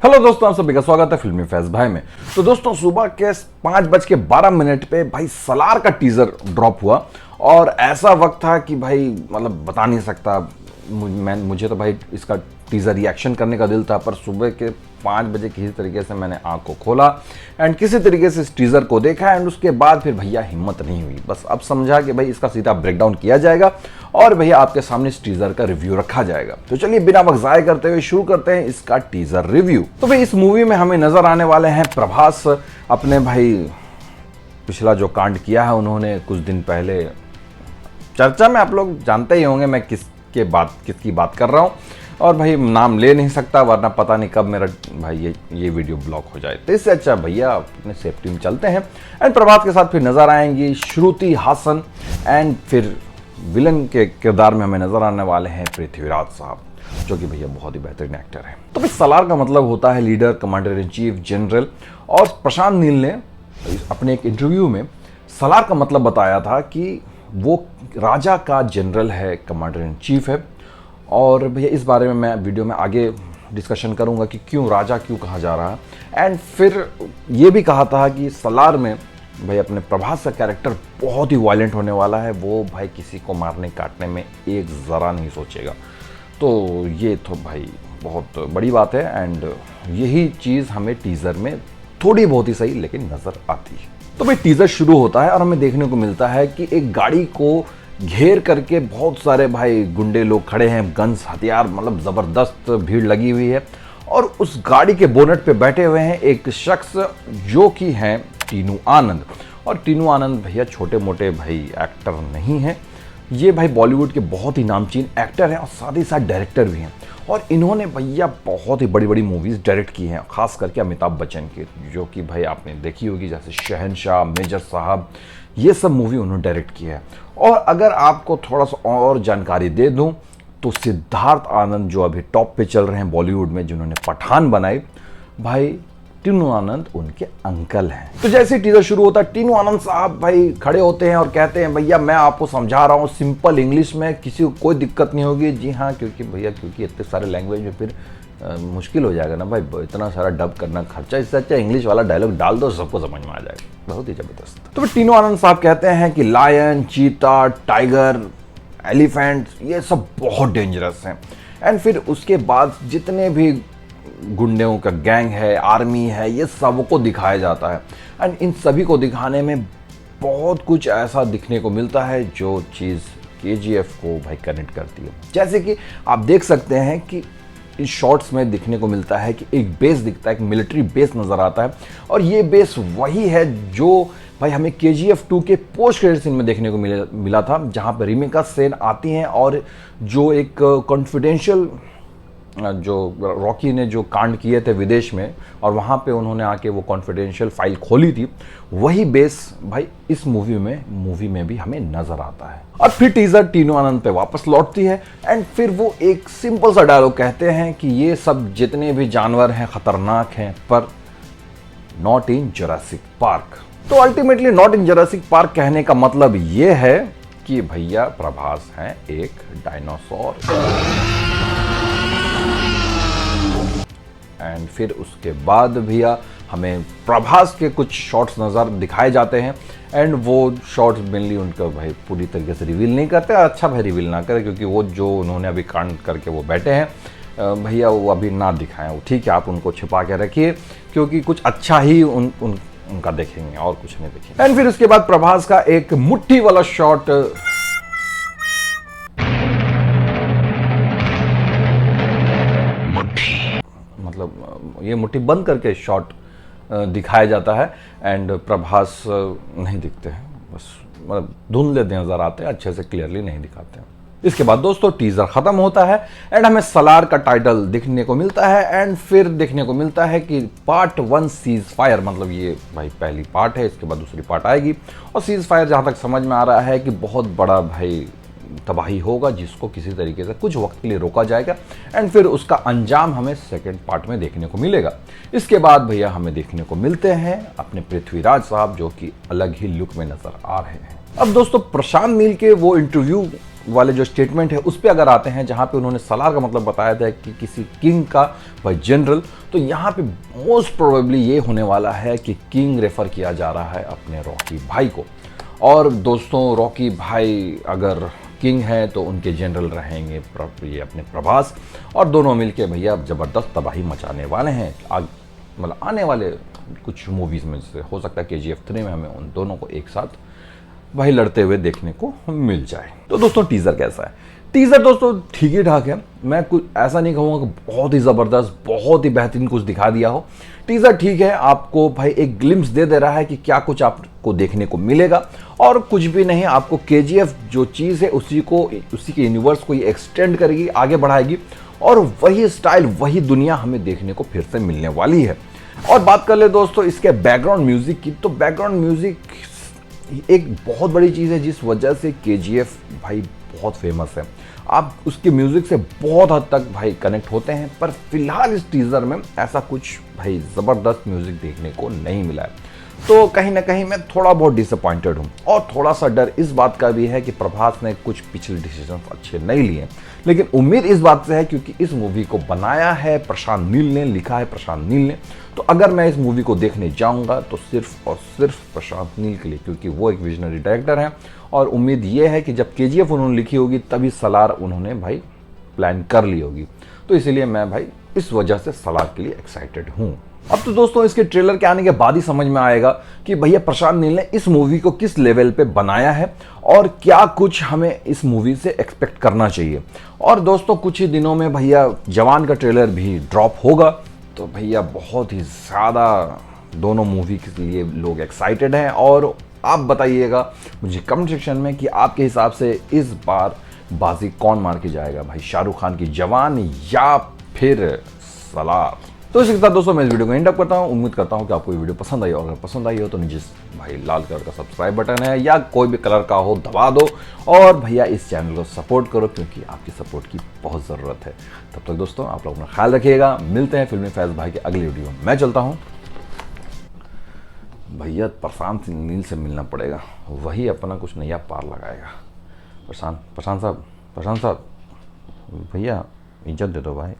Hello दोस्तों, आप सभी का स्वागत है फिल्मी फैज भाई में। तो दोस्तों, सुबह के 5:12 पे भाई सलार का टीजर ड्रॉप हुआ और ऐसा वक्त था कि भाई मतलब बता नहीं सकता। मुझे तो भाई इसका टीजर रिएक्शन करने का दिल था, पर सुबह के 5 बजे किसी तरीके से मैंने आंख को खोला एंड किसी तरीके से इस टीजर को देखा एंड उसके बाद फिर भैया हिम्मत नहीं हुई। बस अब समझा कि भाई इसका सीधा ब्रेकडाउन किया जाएगा और भैया आपके सामने इस टीजर का रिव्यू रखा जाएगा। तो चलिए बिना वक्त ज़ाया करते हुए शुरू करते हैं इसका टीजर रिव्यू। तो भाई इस मूवी में हमें नजर आने वाले हैं प्रभास। अपने भाई पिछला जो कांड किया है उन्होंने कुछ दिन पहले, चर्चा में आप लोग जानते ही होंगे मैं किसकी बात कर रहा हूँ, और भाई नाम ले नहीं सकता वरना पता नहीं कब मेरा भाई ये वीडियो ब्लॉक हो जाए। तो इससे अच्छा भैया अपने सेफ्टी में चलते हैं एंड प्रभात के साथ फिर नजर आएंगी श्रुति हासन एंड फिर विलन के किरदार में हमें नजर आने वाले हैं पृथ्वीराज साहब, जो कि भैया बहुत ही बेहतरीन एक्टर है। तो भाई सलार का मतलब होता है leader, commander in chief, general. और प्रशांत नील ने अपने एक इंटरव्यू में सलार का मतलब बताया था कि वो राजा का जनरल है, कमांडर इन चीफ है। और भैया इस बारे में मैं वीडियो में आगे डिस्कशन करूंगा कि क्यों राजा क्यों कहा जा रहा है। एंड फिर ये भी कहा था कि सलार में भाई अपने प्रभास का कैरेक्टर बहुत ही वायलेंट होने वाला है, वो भाई किसी को मारने काटने में एक ज़रा नहीं सोचेगा। तो ये तो भाई बहुत बड़ी बात है एंड यही चीज़ हमें टीज़र में थोड़ी बहुत ही सही लेकिन नज़र आती है। तो भाई टीज़र शुरू होता है और हमें देखने को मिलता है कि एक गाड़ी को घेर करके बहुत सारे भाई गुंडे लोग खड़े हैं, गन्स, हथियार, मतलब ज़बरदस्त भीड़ लगी हुई है। और उस गाड़ी के बोनट पे बैठे हुए हैं एक शख्स जो कि हैं टीनू आनंद। और टीनू आनंद भैया छोटे मोटे भाई एक्टर नहीं हैं, ये भाई बॉलीवुड के बहुत ही नामचीन एक्टर हैं और साथ ही साथ डायरेक्टर भी हैं। और इन्होंने भैया बहुत ही बड़ी बड़ी मूवीज़ डायरेक्ट की हैं, खास करके अमिताभ बच्चन की, जो कि भाई आपने देखी होगी, जैसे शहंशाह, मेजर साहब, ये सब मूवी उन्होंने डायरेक्ट की है। और अगर आपको थोड़ा सा और जानकारी दे दूं तो सिद्धार्थ आनंद जो अभी टॉप पे चल रहे हैं बॉलीवुड में, जिन्होंने पठान बनाई, भाई टीनू आनंद उनके अंकल हैं। तो जैसे टीजर शुरू होता है टीनू आनंद साहब भाई खड़े होते हैं और कहते हैं भैया मैं आपको समझा रहा हूँ सिंपल इंग्लिश में, किसी को कोई दिक्कत नहीं होगी। जी हाँ, क्योंकि इतने सारे लैंग्वेज में फिर मुश्किल हो जाएगा ना भाई, इतना सारा डब करना खर्चा, इससे अच्छा इंग्लिश वाला डायलॉग डाल दो, सबको समझ में आ जाएगा। बहुत ही जबरदस्त। तो टीनू आनंद साहब कहते हैं कि लायन, चीता, टाइगर, एलिफेंट ये सब बहुत डेंजरस हैं। एंड फिर उसके बाद जितने भी गुंडों का गैंग है, आर्मी है, ये सबको दिखाया जाता है। एंड इन सभी को दिखाने में बहुत कुछ ऐसा दिखने को मिलता है जो चीज़ KGF को भाई कनेक्ट करती है। जैसे कि आप देख सकते हैं कि इस शॉट्स में दिखने को मिलता है कि एक बेस दिखता है, एक मिलिट्री बेस नज़र आता है। और ये बेस वही है जो भाई हमें KGF 2 के पोस्ट क्रेडिट सीन में देखने को मिला था, जहाँ पर रिमिका सेन आती हैं और जो एक कॉन्फिडेंशियल जो रॉकी ने जो कांड किए थे विदेश में और वहाँ पे उन्होंने आके वो कॉन्फिडेंशियल फाइल खोली थी, वही बेस भाई इस मूवी में भी हमें नजर आता है। और फिर टीजर टीनू आनंद पे वापस लौटती है एंड फिर वो एक सिंपल सा डायलॉग कहते हैं कि ये सब जितने भी जानवर हैं खतरनाक हैं, पर नॉट इन जुरासिक पार्क। तो ultimately not in Jurassic park कहने का मतलब ये है कि भैया प्रभास हैं एक डायनासोर। एंड फिर उसके बाद भैया हमें प्रभास के कुछ शॉट्स नज़र दिखाए जाते हैं एंड वो शॉट्स मेनली उनका भाई पूरी तरीके से रिवील नहीं करते। अच्छा भाई रिवील ना करें, क्योंकि वो जो उन्होंने अभी कांड करके वो बैठे हैं भैया वो अभी ना दिखाएं, वो ठीक है, आप उनको छिपा के रखिए, क्योंकि कुछ अच्छा ही उनका देखेंगे और कुछ नहीं देखेंगे। एंड फिर उसके बाद प्रभास का एक मुट्ठी वाला शॉट, मतलब ये मुट्ठी बंद करके शॉट दिखाया जाता है एंड प्रभास नहीं दिखते हैं, बस मतलब धुंधले नजर आते हैं, अच्छे से क्लियरली नहीं दिखाते हैं। इसके बाद दोस्तों टीजर खत्म होता है एंड हमें सलार का टाइटल दिखने को मिलता है एंड फिर देखने को मिलता है कि पार्ट 1 सीज फायर, मतलब ये भाई पहली पार्ट है, इसके बाद दूसरी पार्ट आएगी। और सीज फायर जहाँ तक समझ में आ रहा है कि बहुत बड़ा भाई तबाही होगा, जिसको किसी तरीके से कुछ वक्त के लिए रोका जाएगा एंड फिर उसका अंजाम हमें सेकंड पार्ट में देखने को मिलेगा। इसके बाद भैया हमें देखने को मिलते हैं अपने पृथ्वीराज साहब, जो कि अलग ही लुक में नजर आ रहे हैं। अब दोस्तों प्रशांत नील के वो इंटरव्यू वाले जो स्टेटमेंट है उस पर अगर आते हैं, जहां पे उन्होंने सलार का मतलब बताया था कि किसी किंग का भाई जनरल, तो यहाँ पे मोस्ट प्रोबेबली ये होने वाला है कि किंग रेफर किया जा रहा है अपने रॉकी भाई को। और दोस्तों रॉकी भाई अगर किंग है तो उनके जनरल रहेंगे ये अपने प्रभास, और दोनों मिलके भैया ज़बरदस्त तबाही मचाने वाले हैं। मतलब आने वाले कुछ मूवीज़ में से हो सकता है KGF 3 में हमें उन दोनों को एक साथ भाई लड़ते हुए देखने को मिल जाए। तो दोस्तों टीज़र कैसा है? टीज़र दोस्तों ठीक ही ठाक है, मैं कुछ ऐसा नहीं कहूँगा कि बहुत ही ज़बरदस्त बहुत ही बेहतरीन कुछ दिखा दिया हो। टीज़र ठीक है, आपको भाई एक ग्लिम्स दे रहा है कि क्या कुछ आपको देखने को मिलेगा, और कुछ भी नहीं, आपको KGF जो चीज़ है उसी के यूनिवर्स को ये एक्सटेंड करेगी, आगे बढ़ाएगी, और वही स्टाइल वही दुनिया हमें देखने को फिर से मिलने वाली है। और बात कर ले दोस्तों इसके बैकग्राउंड म्यूजिक की, तो बैकग्राउंड म्यूजिक एक बहुत बड़ी चीज़ है जिस वजह से KGF भाई बहुत फेमस है। आप उसके म्यूजिक से बहुत हद तक भाई कनेक्ट होते हैं, पर फिलहाल इस टीजर में ऐसा कुछ भाई ज़बरदस्त म्यूजिक देखने को नहीं मिला है। तो कहीं ना कहीं मैं थोड़ा बहुत डिसअपॉइंटेड हूँ, और थोड़ा सा डर इस बात का भी है कि प्रभास ने कुछ पिछले डिसीजन अच्छे नहीं लिए, लेकिन उम्मीद इस बात से है क्योंकि इस मूवी को बनाया है प्रशांत नील ने, लिखा है प्रशांत नील ने, तो अगर मैं इस मूवी को देखने जाऊंगा तो सिर्फ और सिर्फ प्रशांत नील के लिए, क्योंकि वो एक विजनरी डायरेक्टर हैं। और उम्मीद ये है कि जब KGF उन्होंने लिखी होगी तभी सलार उन्होंने भाई प्लान कर ली होगी, तो इसीलिए मैं भाई इस वजह से सलार के लिए एक्साइटेड हूँ। अब तो दोस्तों इसके ट्रेलर के आने के बाद ही समझ में आएगा कि भैया प्रशांत नील ने इस मूवी को किस लेवल पे बनाया है और क्या कुछ हमें इस मूवी से एक्सपेक्ट करना चाहिए। और दोस्तों कुछ ही दिनों में भैया जवान का ट्रेलर भी ड्रॉप होगा, तो भैया बहुत ही ज़्यादा दोनों मूवी के लिए लोग एक्साइटेड हैं। और आप बताइएगा मुझे कमेंट सेक्शन में कि आपके हिसाब से इस बार बाजी कौन मार के जाएगा, भाई शाहरुख खान की जवान या फिर सलार। तो इसी के साथ दोस्तों मैं इस वीडियो को एंड अप करता हूँ। उम्मीद करता हूँ कि आपको ये वीडियो पसंद आई, और अगर पसंद आई हो तो नीचे भाई लाल कलर का सब्सक्राइब बटन है या कोई भी कलर का हो दबा दो, और भैया इस चैनल को सपोर्ट करो क्योंकि आपकी सपोर्ट की बहुत ज़रूरत है। तब तक दोस्तों आप लोग अपना ख्याल रखिएगा, मिलते हैं फिल्मी फैज़ भाई के अगली वीडियो में। मैं चलता हूँ भैया, प्रशांत नील से मिलना पड़ेगा, वही अपना कुछ नया पार लगाएगा। प्रशांत साहब भैया इज्जत दे दो भाई।